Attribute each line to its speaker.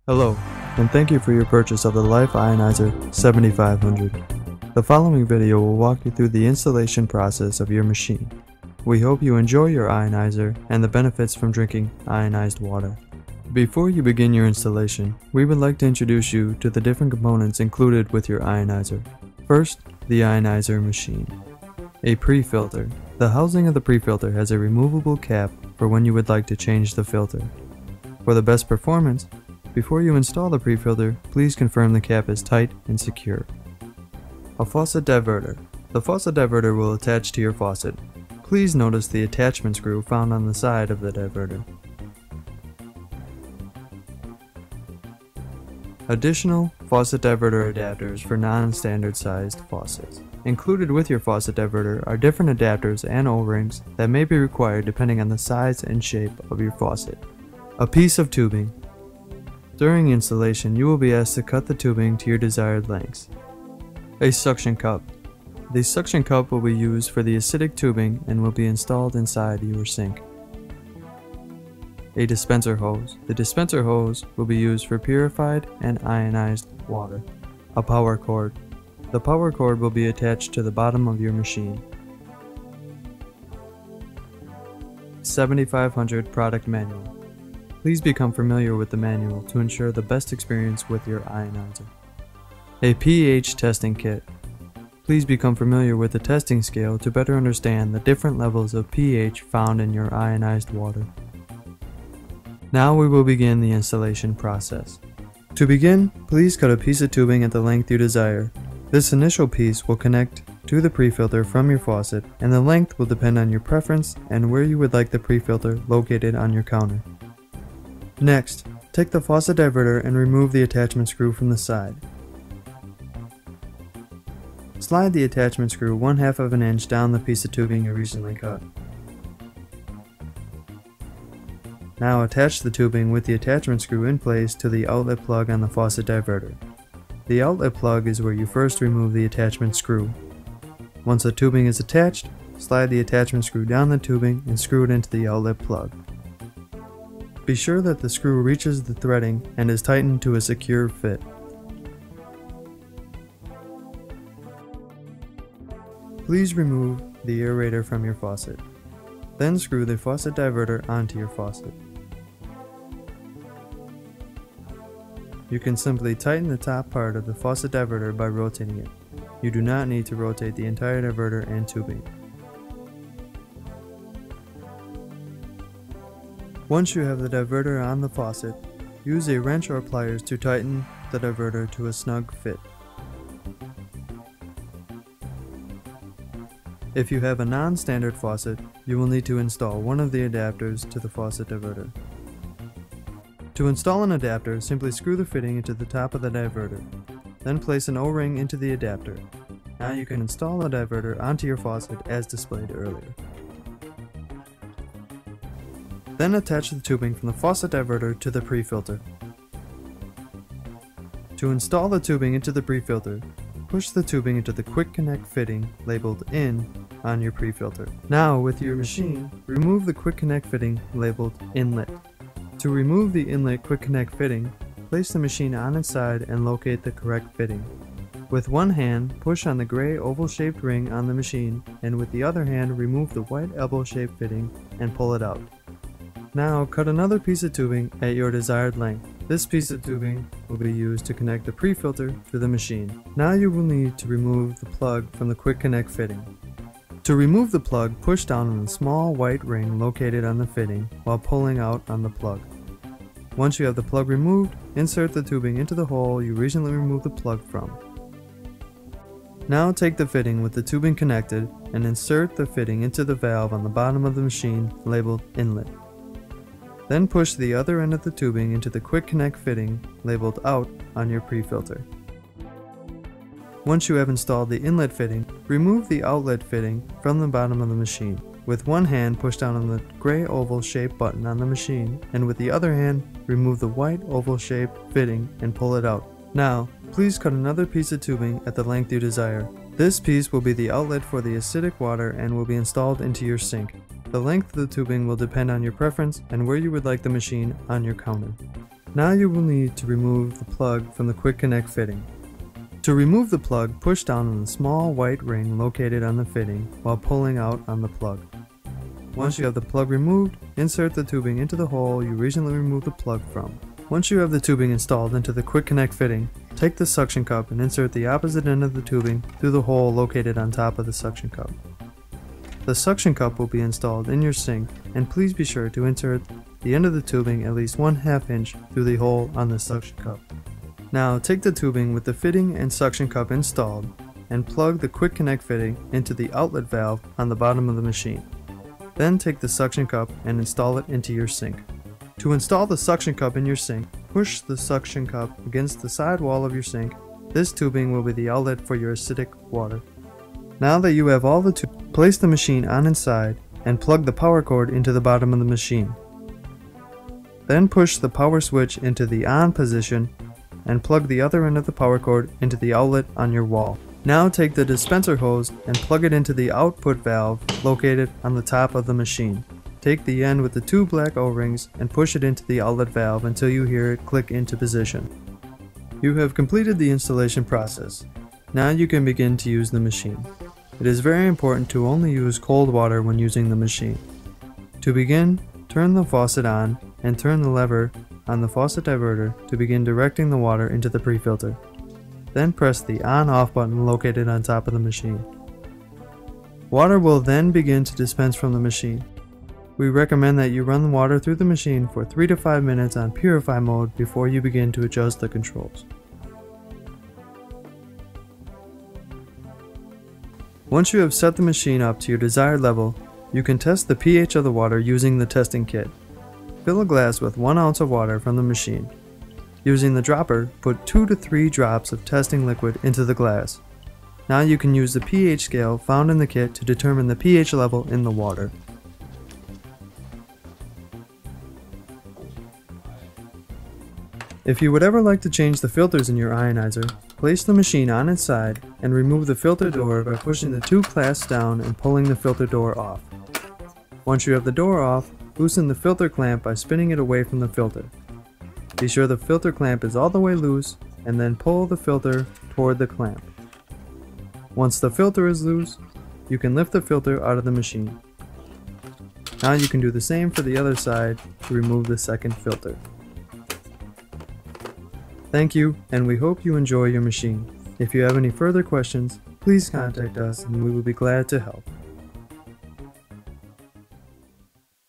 Speaker 1: Hello, and thank you for your purchase of the Life Ionizer 7500. The following video will walk you through the installation process of your machine. We hope you enjoy your Ionizer and the benefits from drinking ionized water. Before you begin your installation, we would like to introduce you to the different components included with your Ionizer. First, the Ionizer machine. A pre-filter. The housing of the pre-filter has a removable cap for when you would like to change the filter. For the best performance, before you install the pre-filter, please confirm the cap is tight and secure. A faucet diverter. The faucet diverter will attach to your faucet. Please notice the attachment screw found on the side of the diverter. Additional faucet diverter adapters for non-standard sized faucets. Included with your faucet diverter are different adapters and O-rings that may be required depending on the size and shape of your faucet. A piece of tubing. During installation, you will be asked to cut the tubing to your desired lengths. A suction cup. The suction cup will be used for the acidic tubing and will be installed inside your sink. A dispenser hose. The dispenser hose will be used for purified and ionized water. A power cord. The power cord will be attached to the bottom of your machine. 7500 product manual. Please become familiar with the manual to ensure the best experience with your Ionizer. A pH testing kit. Please become familiar with the testing scale to better understand the different levels of pH found in your ionized water. Now we will begin the installation process. To begin, please cut a piece of tubing at the length you desire. This initial piece will connect to the pre-filter from your faucet, and the length will depend on your preference and where you would like the pre-filter located on your counter. Next, take the faucet diverter and remove the attachment screw from the side. Slide the attachment screw 1/2 of an inch down the piece of tubing you recently cut. Now attach the tubing with the attachment screw in place to the outlet plug on the faucet diverter. The outlet plug is where you first remove the attachment screw. Once the tubing is attached, slide the attachment screw down the tubing and screw it into the outlet plug. Be sure that the screw reaches the threading and is tightened to a secure fit. Please remove the aerator from your faucet. Then screw the faucet diverter onto your faucet. You can simply tighten the top part of the faucet diverter by rotating it. You do not need to rotate the entire diverter and tubing. Once you have the diverter on the faucet, use a wrench or pliers to tighten the diverter to a snug fit. If you have a non-standard faucet, you will need to install one of the adapters to the faucet diverter. To install an adapter, simply screw the fitting into the top of the diverter. Then place an O-ring into the adapter. Now you can install the diverter onto your faucet as displayed earlier. Then attach the tubing from the faucet diverter to the pre-filter. To install the tubing into the pre-filter, push the tubing into the quick connect fitting labeled in on your pre-filter. Now with your machine, remove the quick connect fitting labeled inlet. To remove the inlet quick connect fitting, place the machine on its side and locate the correct fitting. With one hand, push on the gray oval shaped ring on the machine, and with the other hand remove the white elbow shaped fitting and pull it out. Now cut another piece of tubing at your desired length. This piece of tubing will be used to connect the pre-filter to the machine. Now you will need to remove the plug from the quick connect fitting. To remove the plug, push down on the small white ring located on the fitting while pulling out on the plug. Once you have the plug removed, insert the tubing into the hole you recently removed the plug from. Now take the fitting with the tubing connected and insert the fitting into the valve on the bottom of the machine labeled inlet. Then push the other end of the tubing into the quick connect fitting labeled out on your pre-filter. Once you have installed the inlet fitting, remove the outlet fitting from the bottom of the machine. With one hand, push down on the gray oval shaped button on the machine, and with the other hand, remove the white oval shaped fitting and pull it out. Now, please cut another piece of tubing at the length you desire. This piece will be the outlet for the acidic water and will be installed into your sink. The length of the tubing will depend on your preference and where you would like the machine on your counter. Now you will need to remove the plug from the quick connect fitting. To remove the plug, push down on the small white ring located on the fitting while pulling out on the plug. Once you have the plug removed, insert the tubing into the hole you recently removed the plug from. Once you have the tubing installed into the quick connect fitting, take the suction cup and insert the opposite end of the tubing through the hole located on top of the suction cup. The suction cup will be installed in your sink, and please be sure to insert the end of the tubing at least 1/2 inch through the hole on the suction cup. Now take the tubing with the fitting and suction cup installed and plug the quick connect fitting into the outlet valve on the bottom of the machine. Then take the suction cup and install it into your sink. To install the suction cup in your sink, push the suction cup against the side wall of your sink. This tubing will be the outlet for your acidic water. Now that you have all the tubing, place the machine on its side and plug the power cord into the bottom of the machine. Then push the power switch into the on position and plug the other end of the power cord into the outlet on your wall. Now take the dispenser hose and plug it into the output valve located on the top of the machine. Take the end with the 2 black O-rings and push it into the outlet valve until you hear it click into position. You have completed the installation process. Now you can begin to use the machine. It is very important to only use cold water when using the machine. To begin, turn the faucet on and turn the lever on the faucet diverter to begin directing the water into the pre-filter. Then press the on-off button located on top of the machine. Water will then begin to dispense from the machine. We recommend that you run the water through the machine for 3 to 5 minutes on purify mode before you begin to adjust the controls. Once you have set the machine up to your desired level, you can test the pH of the water using the testing kit. Fill a glass with 1 ounce of water from the machine. Using the dropper, put 2 to 3 drops of testing liquid into the glass. Now you can use the pH scale found in the kit to determine the pH level in the water. If you would ever like to change the filters in your ionizer, place the machine on its side and remove the filter door by pushing the 2 clasps down and pulling the filter door off. Once you have the door off, loosen the filter clamp by spinning it away from the filter. Be sure the filter clamp is all the way loose and then pull the filter toward the clamp. Once the filter is loose, you can lift the filter out of the machine. Now you can do the same for the other side to remove the second filter. Thank you, and we hope you enjoy your machine. If you have any further questions, please contact us and we will be glad to help.